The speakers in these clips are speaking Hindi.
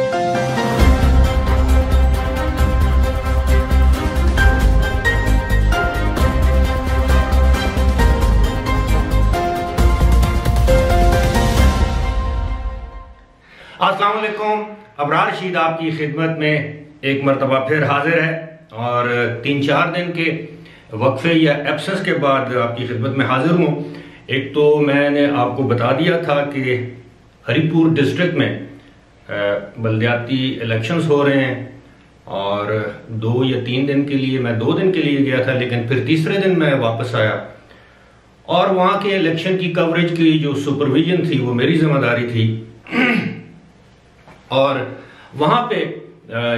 अस्सलाम वालेकुम। अबरार रशीद आपकी खिदमत में एक मरतबा फिर हाजिर है और 3-4 दिन के वक्फे या एब्सेंस के बाद आपकी खिदमत में हाजिर हूँ। एक तो मैंने आपको बता दिया था कि हरिपुर डिस्ट्रिक्ट में बल्दियाती इलेक्शंस हो रहे हैं और 2 या 3 दिन के लिए, मैं 2 दिन के लिए गया था, लेकिन फिर तीसरे दिन मैं वापस आया और वहाँ के इलेक्शन की कवरेज की जो सुपरविजन थी वो मेरी जिम्मेदारी थी। और वहाँ पे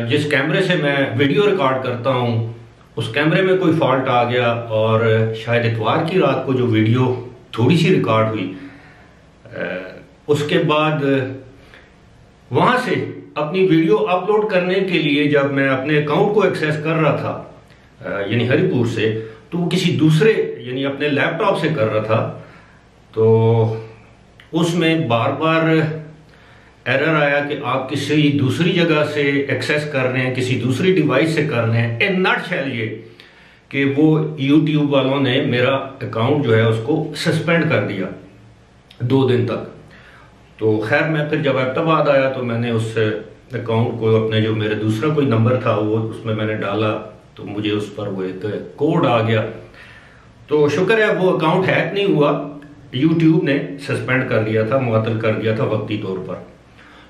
जिस कैमरे से मैं वीडियो रिकॉर्ड करता हूँ उस कैमरे में कोई फॉल्ट आ गया और शायद इतवार की रात को जो वीडियो थोड़ी सी रिकॉर्ड हुई, उसके बाद वहाँ से अपनी वीडियो अपलोड करने के लिए जब मैं अपने अकाउंट को एक्सेस कर रहा था यानी हरिपुर से, तो वो किसी दूसरे यानी अपने लैपटॉप से कर रहा था, तो उसमें बार बार एरर आया कि आप किसी दूसरी जगह से एक्सेस कर रहे हैं, किसी दूसरी डिवाइस से कर रहे हैं। इन नटशेल ये कि वो YouTube वालों ने मेरा अकाउंट जो है उसको सस्पेंड कर दिया 2 दिन तक। तो खैर मैं फिर जब एबटाबाद आया तो मैंने उस अकाउंट को अपने जो मेरे दूसरा कोई नंबर था वो उसमें मैंने डाला, तो मुझे उस पर वो एक कोड आ गया। तो शुक्र है वो अकाउंट हैक नहीं हुआ, YouTube ने सस्पेंड कर दिया था, मुअत्तल कर दिया था वक्ती तौर पर।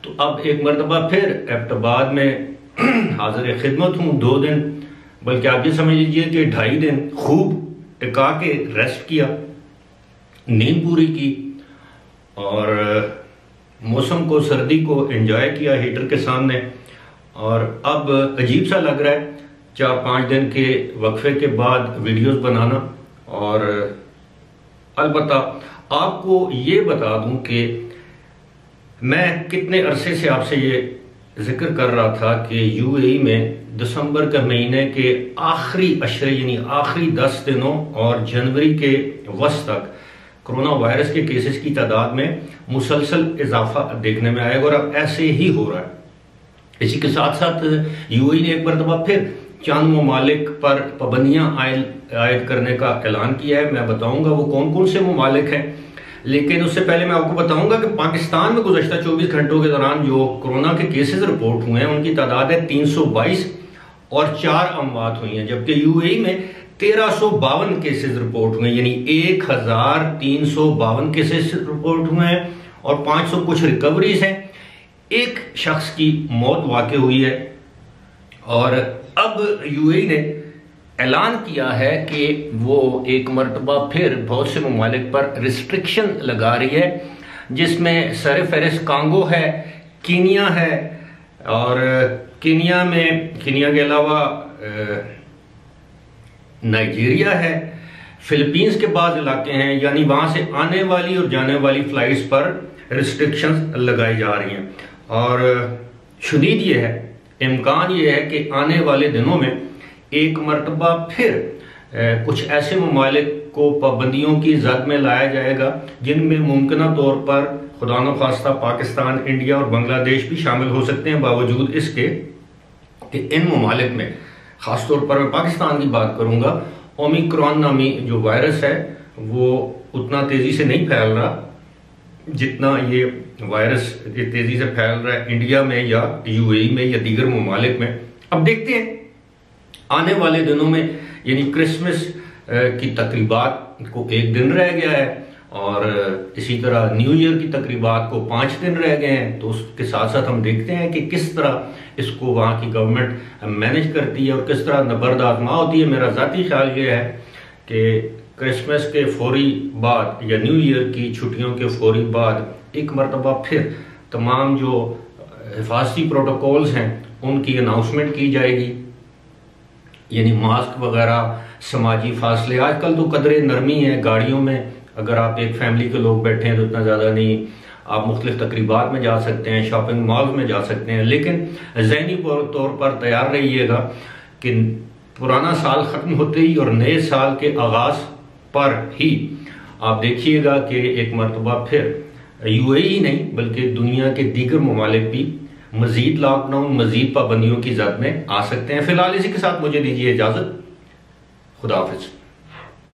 तो अब एक मरतबा फिर एबटाबाद में हाजिर खिदमत हूँ। 2 दिन, बल्कि आप ये समझ लीजिए कि 2.5 दिन खूब टिका के रेस्ट किया, नींद पूरी की और मौसम को, सर्दी को एंजॉय किया हीटर के सामने। और अब अजीब सा लग रहा है 4-5 दिन के वक्फे के बाद वीडियोस बनाना। और अलबत्ता आपको ये बता दूं कि मैं कितने अरसे से आपसे ये जिक्र कर रहा था कि यूएई में दिसंबर के महीने के आखिरी अशरे यानी आखिरी 10 दिनों और जनवरी के वस्त तक कोरोना वायरस के केसेस की तादाद में मुसलसल इजाफा देखने में आएगा और अब ऐसे ही हो रहा है। इसी के साथ साथ यूएई ने एक मरतबा फिर चंद ममालिक पर पाबंदियां आयद करने का ऐलान किया है। मैं बताऊंगा वो कौन कौन से ममालिक हैं, लेकिन उससे पहले मैं आपको बताऊंगा कि पाकिस्तान में गुज़श्ता 24 घंटों के दौरान जो कोरोना के केसेस रिपोर्ट हुए हैं उनकी तादाद है 322 और 4 अमवात हुई हैं, जबकि यूएई में 1352 केसेस रिपोर्ट हुए हैं, यानी 1352 केसेस रिपोर्ट हुए हैं और 500 कुछ रिकवरीज हैं। एक शख्स की मौत वाक़ई हुई है और अब यूएई ने ऐलान किया है कि वो एक मरतबा फिर बहुत से ममालिक पर रिस्ट्रिक्शन लगा रही है, जिसमें सर फहरिस्त कांगो है, कीनिया है और कीनिया के अलावा नाइजीरिया है, फिलीपींस के बाद इलाके हैं, यानी वहां से आने वाली और जाने वाली फ्लाइट्स पर रिस्ट्रिक्शंस लगाई जा रही हैं। और शुदीद ये है, इम्कान ये है कि आने वाले दिनों में एक मरतबा फिर कुछ ऐसे ममालिक को पाबंदियों की जद में लाया जाएगा जिनमें मुमकिन तौर पर खुदा न खास्ता पाकिस्तान, इंडिया और बांग्लादेश भी शामिल हो सकते हैं, बावजूद इसके कि इन ममालिक में ख़ासतौर पर मैं पाकिस्तान की बात करूंगा, ओमिक्रॉन नामी जो वायरस है वो उतना तेज़ी से नहीं फैल रहा जितना ये वायरस तेज़ी से फैल रहा है इंडिया में या यूएई में या दीगर ममालिक में। अब देखते हैं आने वाले दिनों में, यानी क्रिसमस की तकरीबात को 1 दिन रह गया है और इसी तरह न्यू ईयर की तकरीबात को 5 दिन रह गए हैं, तो उसके साथ साथ हम देखते हैं कि किस तरह इसको वहाँ की गवर्नमेंट मैनेज करती है और किस तरह नबर्द आजमा होती है। मेरा ज़ाती ख्याल ये है कि क्रिसमस के फौरी बाद या न्यू ईयर की छुट्टियों के फौरी बाद एक मरतबा फिर तमाम जो हिफाजती प्रोटोकॉल्स हैं उनकी अनाउंसमेंट की जाएगी, यानी मास्क वगैरह, समाजी फासले। आजकल तो कदरे नरमी है, गाड़ियों में अगर आप एक फैमिली के लोग बैठे हैं तो इतना ज़्यादा नहीं, आप मुख्तलिफ तकरीबात में जा सकते हैं, शॉपिंग मॉल में जा सकते हैं, लेकिन ज़हनी तौर पर तैयार रहिएगा कि पुराना साल ख़त्म होते ही और नए साल के आगाज़ पर ही आप देखिएगा कि एक मरतबा फिर यूएई नहीं बल्कि दुनिया के दीगर ममालिक भी मजीद लॉकडाउन, मजीद पाबंदियों की जद में आ सकते हैं। फिलहाल इसी के साथ मुझे दीजिए इजाजत। खुदा हाफिज।